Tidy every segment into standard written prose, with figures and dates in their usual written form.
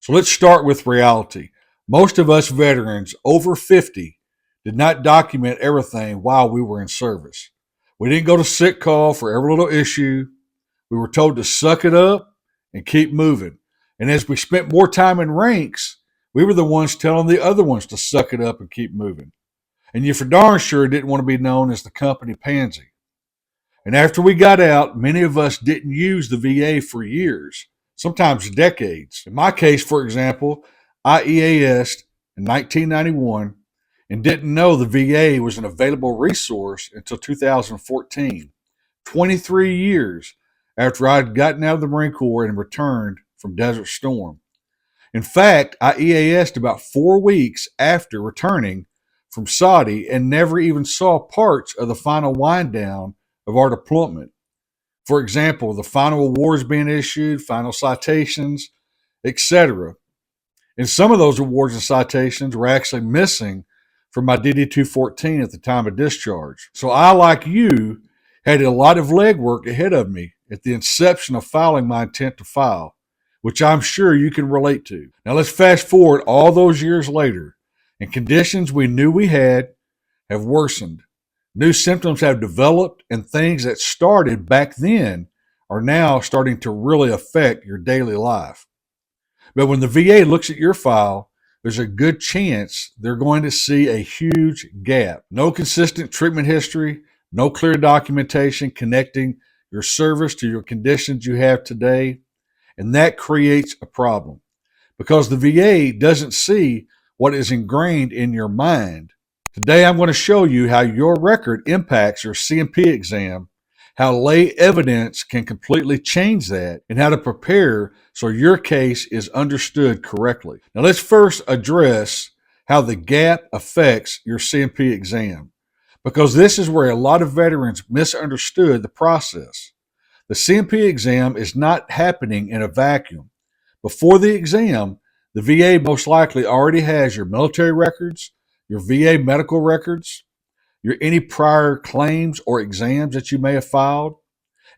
So let's start with reality. Most of us veterans over 50 did not document everything while we were in service. We didn't go to sick call for every little issue. We were told to suck it up and keep moving. And as we spent more time in ranks, we were the ones telling the other ones to suck it up and keep moving. And you for darn sure didn't want to be known as the company pansy. And after we got out, many of us didn't use the VA for years, sometimes decades. In my case, for example, I EAS'd in 1991 and didn't know the VA was an available resource until 2014, 23 years after I'd gotten out of the Marine Corps and returned from Desert Storm. In fact, I EAS'd about 4 weeks after returning from Saudi and never even saw parts of the final wind down of our deployment. For example, the final awards being issued, final citations, etc. And some of those awards and citations were actually missing from my DD 214 at the time of discharge. So I, like you, had a lot of legwork ahead of me at the inception of filing my intent to file, which I'm sure you can relate to. Now let's fast forward all those years later, and conditions we knew we had have worsened. New symptoms have developed, and things that started back then are now starting to really affect your daily life. But when the VA looks at your file, there's a good chance they're going to see a huge gap. No consistent treatment history, no clear documentation connecting your service to your conditions you have today, and that creates a problem because the VA doesn't see what is ingrained in your mind. Today, I'm going to show you how your record impacts your C&P exam, how lay evidence can completely change that, and how to prepare so your case is understood correctly. Now, let's first address how the gap affects your C&P exam, because this is where a lot of veterans misunderstood the process. The C&P exam is not happening in a vacuum. Before the exam, the VA most likely already has your military records, your VA medical records, your any prior claims or exams that you may have filed,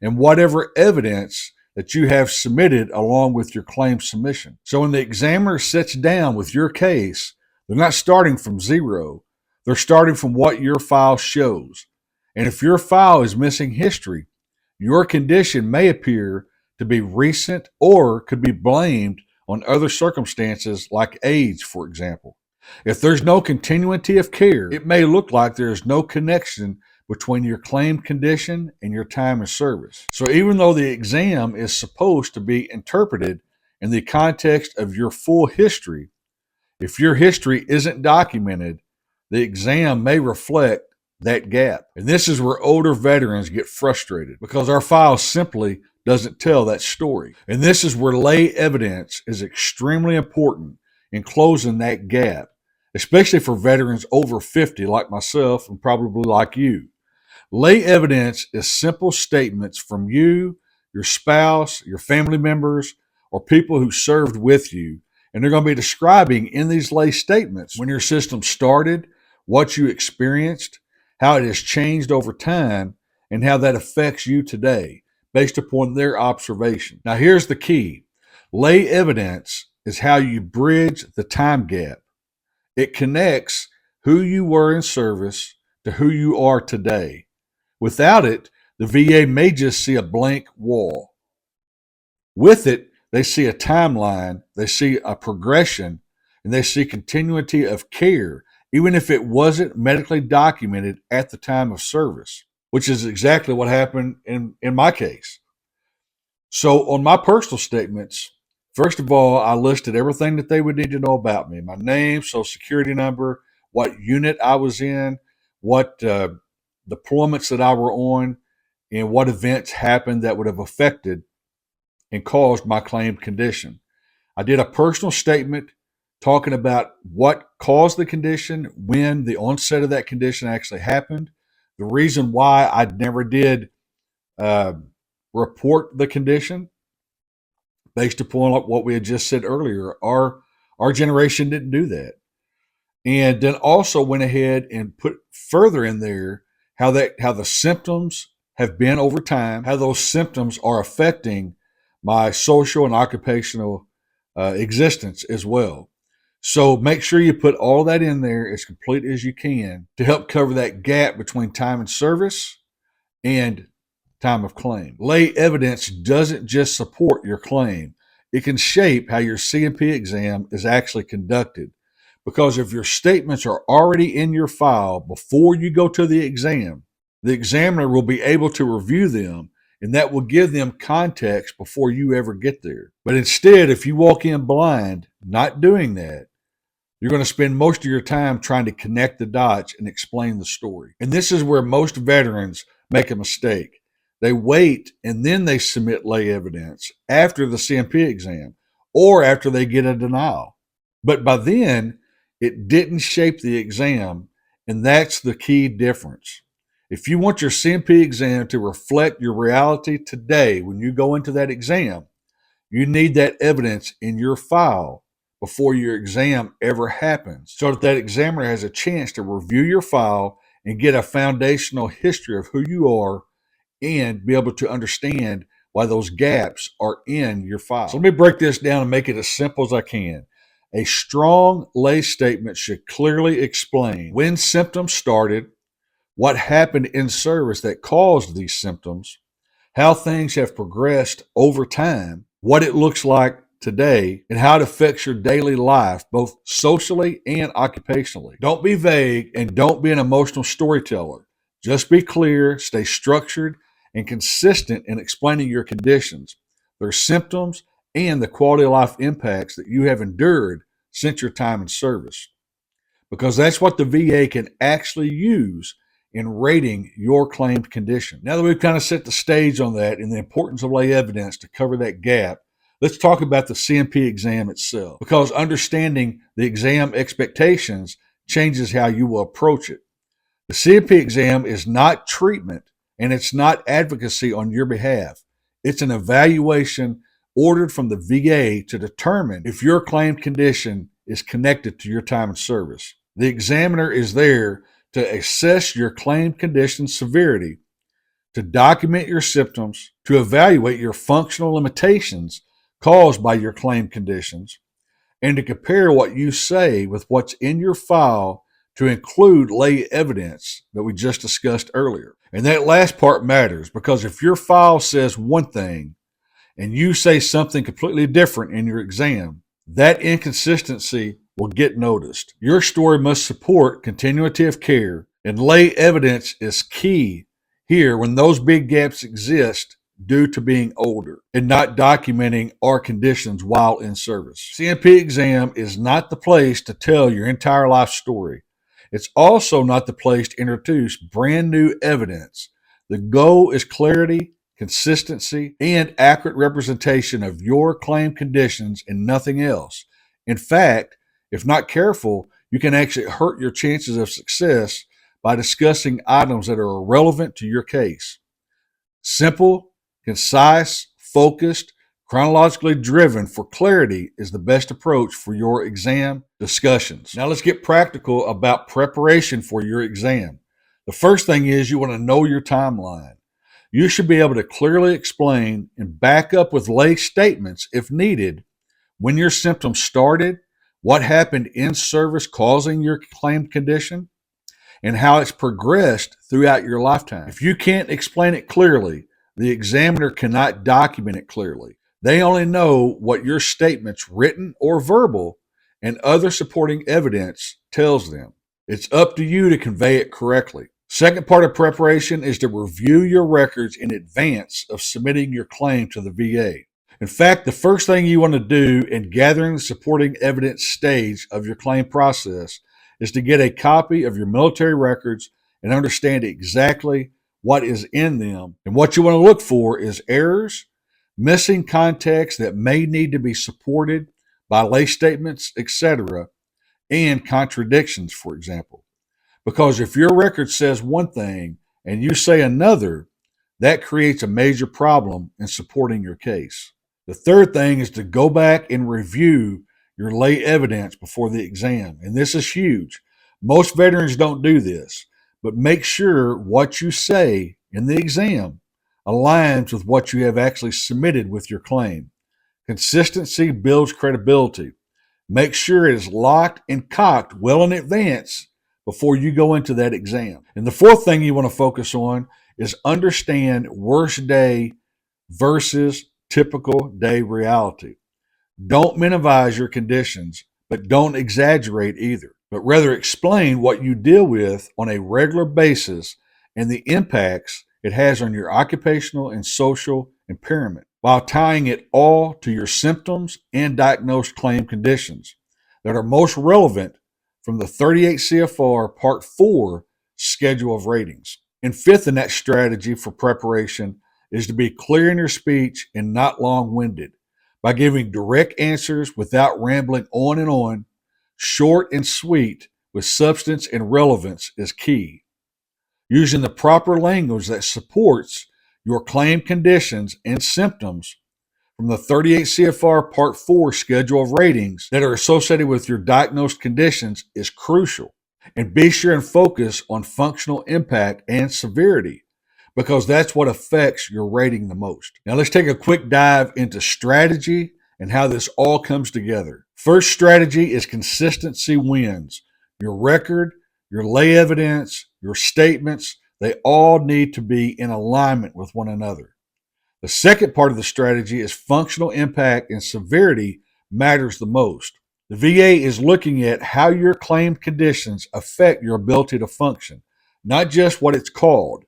and whatever evidence that you have submitted along with your claim submission. So when the examiner sits down with your case, they're not starting from zero. They're starting from what your file shows. And if your file is missing history, your condition may appear to be recent or could be blamed on other circumstances like age, for example. If there's no continuity of care, it may look like there is no connection between your claimed condition and your time in service. So even though the exam is supposed to be interpreted in the context of your full history, if your history isn't documented, the exam may reflect that gap. And this is where older veterans get frustrated because our file simply doesn't tell that story. And this is where lay evidence is extremely important in closing that gap, especially for veterans over 50 like myself and probably like you. Lay evidence is simple statements from you, your spouse, your family members, or people who served with you. And they're going to be describing in these lay statements when your system started, what you experienced, how it has changed over time, and how that affects you today based upon their observation. Now, here's the key. Lay evidence is how you bridge the time gap. It connects who you were in service to who you are today. Without it, the VA may just see a blank wall. With it, they see a timeline, they see a progression, and they see continuity of care, even if it wasn't medically documented at the time of service, which is exactly what happened in my case. So on my personal statements, first of all, I listed everything that they would need to know about me: my name, social security number, what unit I was in, what deployments that I were on, and what events happened that would have affected and caused my claimed condition. I did a personal statement talking about what caused the condition, when the onset of that condition actually happened, the reason why I never did report the condition based upon what we had just said earlier. Our generation didn't do that. And then also went ahead and put further in there how the symptoms have been over time, how those symptoms are affecting my social and occupational existence as well. So make sure you put all that in there as complete as you can to help cover that gap between time and service and time of claim. Lay evidence doesn't just support your claim, it can shape how your C&P exam is actually conducted. Because if your statements are already in your file before you go to the examiner will be able to review them, and that will give them context before you ever get there. But instead, if you walk in blind, not doing that, you're going to spend most of your time trying to connect the dots and explain the story. And this is where most veterans make a mistake. They wait and then they submit lay evidence after the C&P exam or after they get a denial. But by then, it didn't shape the exam, and that's the key difference. If you want your C&P exam to reflect your reality today when you go into that exam, you need that evidence in your file before your exam ever happens so that that examiner has a chance to review your file and get a foundational history of who you are and be able to understand why those gaps are in your file. So let me break this down and make it as simple as I can. A strong lay statement should clearly explain when symptoms started, what happened in service that caused these symptoms, how things have progressed over time, what it looks like today, and how it affects your daily life, both socially and occupationally. Don't be vague and don't be an emotional storyteller. Just be clear, stay structured, and consistent in explaining your conditions, their symptoms, and the quality of life impacts that you have endured since your time in service. Because that's what the VA can actually use in rating your claimed condition. Now that we've kind of set the stage on that and the importance of lay evidence to cover that gap, let's talk about the C&P exam itself, because understanding the exam expectations changes how you will approach it. The C&P exam is not treatment and it's not advocacy on your behalf. It's an evaluation ordered from the VA to determine if your claimed condition is connected to your time in service. The examiner is there to assess your claimed condition severity, to document your symptoms, to evaluate your functional limitations caused by your claimed conditions, and to compare what you say with what's in your file to include lay evidence that we just discussed earlier. And that last part matters because if your file says one thing and you say something completely different in your exam, that inconsistency will get noticed. Your story must support continuity of care, and lay evidence is key here when those big gaps exist due to being older and not documenting our conditions while in service. C&P exam is not the place to tell your entire life story. It's also not the place to introduce brand new evidence. The goal is clarity, consistency, and accurate representation of your claimed conditions and nothing else. In fact, if not careful, you can actually hurt your chances of success by discussing items that are irrelevant to your case. Simple, concise, focused, chronologically driven for clarity is the best approach for your exam discussions. Now let's get practical about preparation for your exam. The first thing is you want to know your timeline. You should be able to clearly explain and back up with lay statements if needed when your symptoms started, what happened in service causing your claimed condition, and how it's progressed throughout your lifetime. If you can't explain it clearly, the examiner cannot document it clearly. They only know what your statements, written or verbal, and other supporting evidence tells them. It's up to you to convey it correctly. Second part of preparation is to review your records in advance of submitting your claim to the VA. In fact, the first thing you want to do in gathering the supporting evidence stage of your claim process is to get a copy of your military records and understand exactly what is in them. And what you want to look for is errors, missing context that may need to be supported by lay statements, etc., and contradictions, for example. Because if your record says one thing and you say another, that creates a major problem in supporting your case. The third thing is to go back and review your lay evidence before the exam. And this is huge. Most veterans don't do this, but make sure what you say in the exam aligns with what you have actually submitted with your claim. Consistency builds credibility. Make sure it is locked and cocked well in advance before you go into that exam. And the fourth thing you want to focus on is understand worst day versus typical day reality. Don't minimize your conditions, but don't exaggerate either, but rather explain what you deal with on a regular basis and the impacts it has on your occupational and social impairment, while tying it all to your symptoms and diagnosed claim conditions that are most relevant from the 38 CFR Part 4 Schedule of Ratings. And fifth in that strategy for preparation is to be clear in your speech and not long winded by giving direct answers without rambling on and on. Short and sweet with substance and relevance is key. Using the proper language that supports your claimed conditions and symptoms from the 38 CFR Part 4 Schedule of Ratings that are associated with your diagnosed conditions is crucial. And be sure and focus on functional impact and severity, because that's what affects your rating the most. Now let's take a quick dive into strategy and how this all comes together. First strategy is consistency wins. Your record, your lay evidence, your statements, they all need to be in alignment with one another. The second part of the strategy is functional impact and severity matters the most. The VA is looking at how your claimed conditions affect your ability to function, not just what it's called.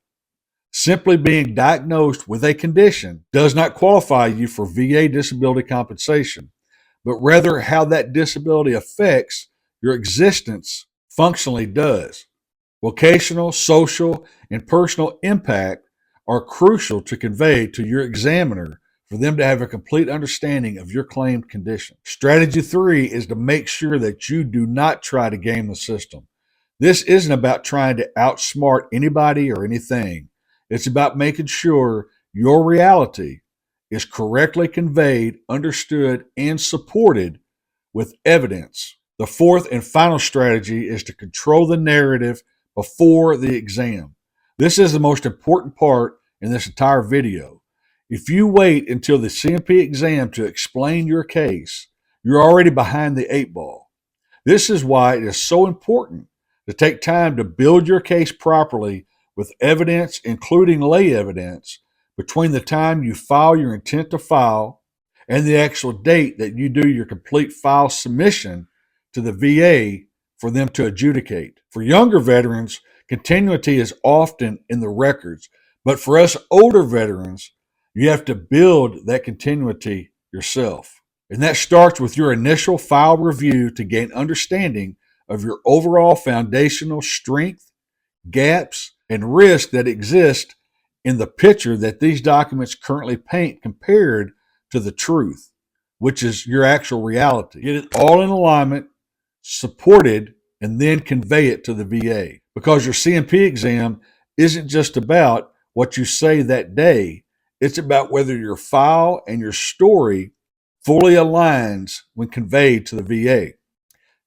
Simply being diagnosed with a condition does not qualify you for VA disability compensation, but rather how that disability affects your existence functionally does. Vocational, social, and personal impact are crucial to convey to your examiner for them to have a complete understanding of your claimed condition. Strategy 3 is to make sure that you do not try to game the system. This isn't about trying to outsmart anybody or anything. It's about making sure your reality is correctly conveyed, understood, and supported with evidence. The fourth and final strategy is to control the narrative before the exam. This is the most important part in this entire video. If you wait until the CMP exam to explain your case, you're already behind the 8 ball. This is why it is so important to take time to build your case properly with evidence, including lay evidence, between the time you file your intent to file and the actual date that you do your complete file submission to the VA for them to adjudicate. For younger veterans, continuity is often in the records, but for us older veterans, you have to build that continuity yourself. And that starts with your initial file review to gain understanding of your overall foundational strength, gaps, and risks that exist in the picture that these documents currently paint compared to the truth, which is your actual reality. Get it all in alignment, supported, and then convey it to the VA. Because your CMP exam isn't just about what you say that day, it's about whether your file and your story fully aligns when conveyed to the VA.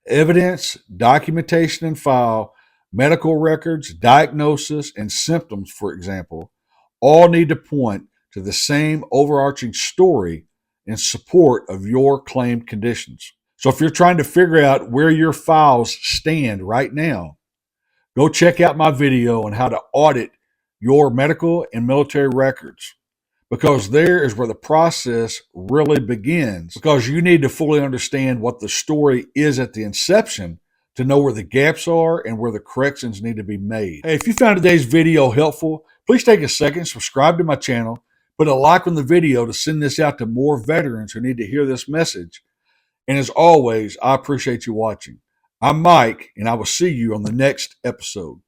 Evidence, documentation and file, medical records, diagnosis, and symptoms, for example, all need to point to the same overarching story in support of your claimed conditions. So if you're trying to figure out where your files stand right now, go check out my video on how to audit your medical and military records, because there is where the process really begins, because you need to fully understand what the story is at the inception to know where the gaps are and where the corrections need to be made. Hey, if you found today's video helpful, please take a second, subscribe to my channel, put a like on the video to send this out to more veterans who need to hear this message. And as always, I appreciate you watching. I'm Mike, and I will see you on the next episode.